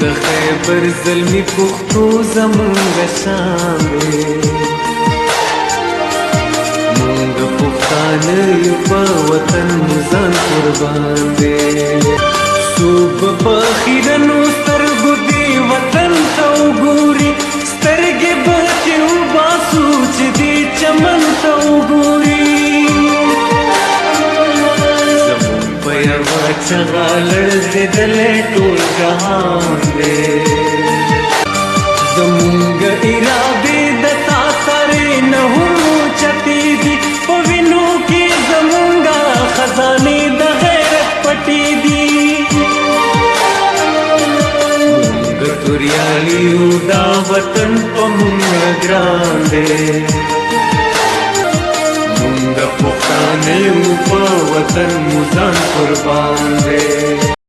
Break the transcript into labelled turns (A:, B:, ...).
A: د خیبر زلمی پښتو زمونږ شان دی مونږ پښتانه یو په وطن مو ځان قربان دی څوک به په خیرنو سترګو دې وطن ته وګوري سترګې به چې وباسو چې دې چمن ته وګوري زمونږ په یوه چغه لړزېدلی ټول جهان دی زمونږ ارادې د تا سرې نه هم اوچتې دي په وینو کې زمونږ خزانې د غیرت پټې دي مونږ توریالي یو دا وطن په مونږ ګران دی مونږ پښتانه یو په وطن مو ځان قربان دی